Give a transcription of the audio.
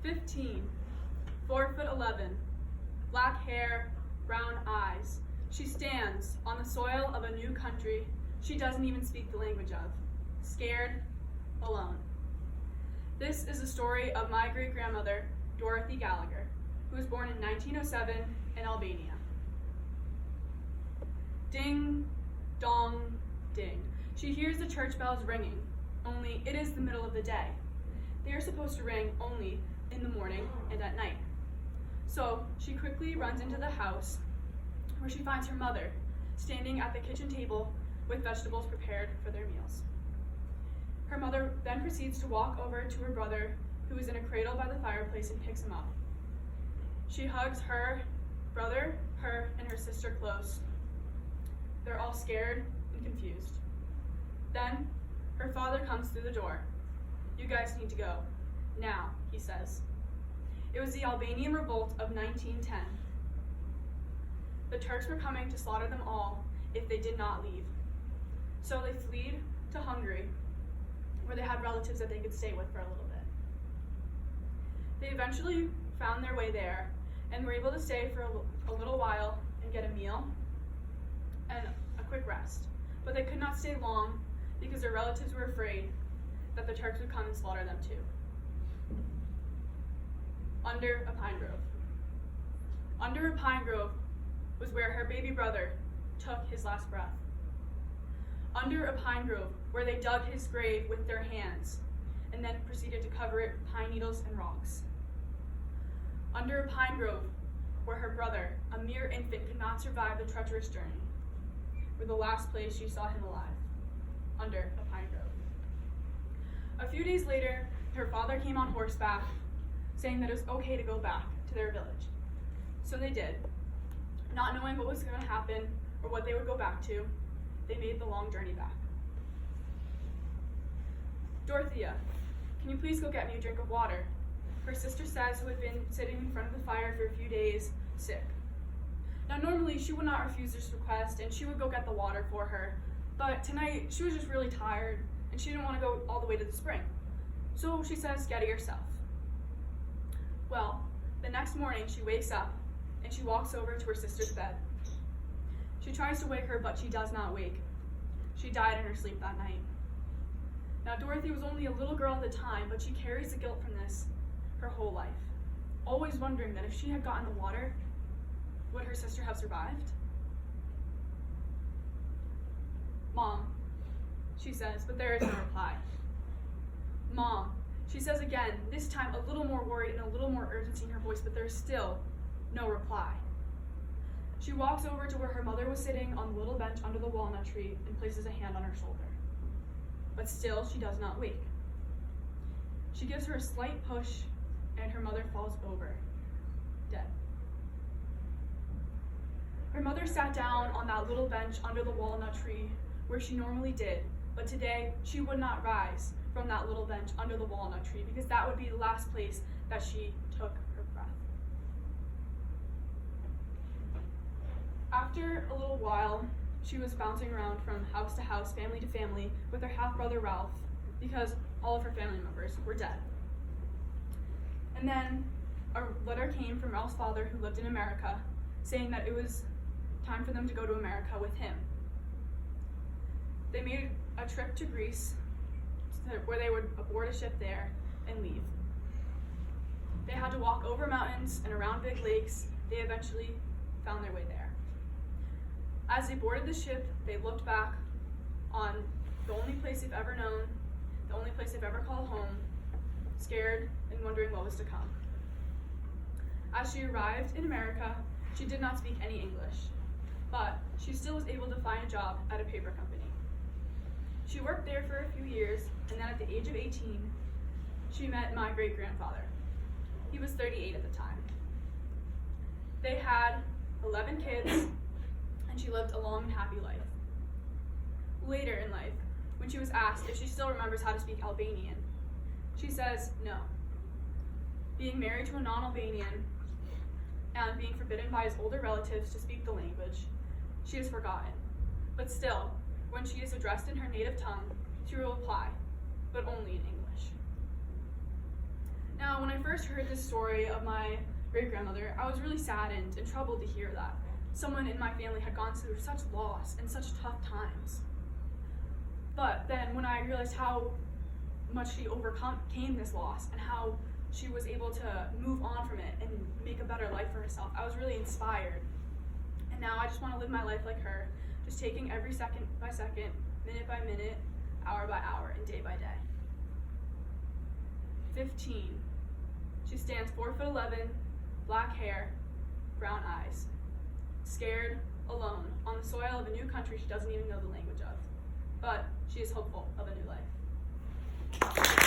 15, 4'11", black hair, brown eyes. She stands on the soil of a new country she doesn't even speak the language of, scared, alone. This is the story of my great-grandmother, Dorothy Gallagher, who was born in 1907 in Albania. Ding, dong, ding. She hears the church bells ringing, only it is the middle of the day. They are supposed to ring only in the morning and at night. So she quickly runs into the house where she finds her mother standing at the kitchen table with vegetables prepared for their meals. Her mother then proceeds to walk over to her brother, who is in a cradle by the fireplace, and picks him up. She hugs her brother, her, and her sister close. They're all scared and confused. Then her father comes through the door. "You guys need to go. Now," he says. It was the Albanian revolt of 1910. The Turks were coming to slaughter them all if they did not leave. So they fled to Hungary, where they had relatives that they could stay with for a little bit. They eventually found their way there and were able to stay for a little while and get a meal and a quick rest. But they could not stay long because their relatives were afraid that the Turks would come and slaughter them too. Under a pine grove. Under a pine grove was where her baby brother took his last breath. Under a pine grove where they dug his grave with their hands and then proceeded to cover it with pine needles and rocks. Under a pine grove where her brother, a mere infant, could not survive the treacherous journey, were the last place she saw him alive, under a pine grove. A few days later, her father came on horseback, saying that it was okay to go back to their village. So they did. Not knowing what was going to happen or what they would go back to, they made the long journey back. "Dorothea, can you please go get me a drink of water?" her sister says, who had been sitting in front of the fire for a few days, sick. Now normally she would not refuse this request and she would go get the water for her, but tonight she was just really tired and she didn't want to go all the way to the spring. So she says, "Get it yourself." Well, the next morning she wakes up and she walks over to her sister's bed. She tries to wake her, but she does not wake. She died in her sleep that night. Now Dorothy was only a little girl at the time, but she carries the guilt from this her whole life, always wondering that if she had gotten the water, would her sister have survived? "Mom," she says, but there is no reply. "Mom," she says again, this time a little more worried and a little more urgency in her voice, but there's still no reply. She walks over to where her mother was sitting on the little bench under the walnut tree and places a hand on her shoulder. But still, she does not wake. She gives her a slight push, and her mother falls over, dead. Her mother sat down on that little bench under the walnut tree where she normally did, but today she would not rise from that little bench under the walnut tree because that would be the last place that she took her breath. After a little while, she was bouncing around from house to house, family to family, with her half-brother Ralph, because all of her family members were dead. And then a letter came from Ralph's father, who lived in America, saying that it was time for them to go to America with him. They made a trip to Greece, where they would board a ship there and leave. They had to walk over mountains and around big lakes. They eventually found their way there. As they boarded the ship, they looked back on the only place they've ever known, the only place they've ever called home, scared and wondering what was to come. As she arrived in America, she did not speak any English, but she still was able to find a job at a paper company. She worked there for a few years, and then at the age of 18, she met my great-grandfather. He was 38 at the time. They had 11 kids, and she lived a long and happy life. Later in life, when she was asked if she still remembers how to speak Albanian, she says no. Being married to a non-Albanian and being forbidden by his older relatives to speak the language, she has forgotten. But still, when she is addressed in her native tongue, she will reply, but only in English. Now, when I first first heard this story of my great-grandmother, I was really saddened and troubled to hear that someone in my family had gone through such loss and such tough times. But then when I realized how much she overcame this loss and how she was able to move on from it and make a better life for herself, I was really inspired. And now I just want to live my life like her, just taking every second by second, minute by minute, hour by hour, and day by day. 15. She stands 4'11", black hair, brown eyes, scared, alone, on the soil of a new country she doesn't even know the language of. But she is hopeful of a new life.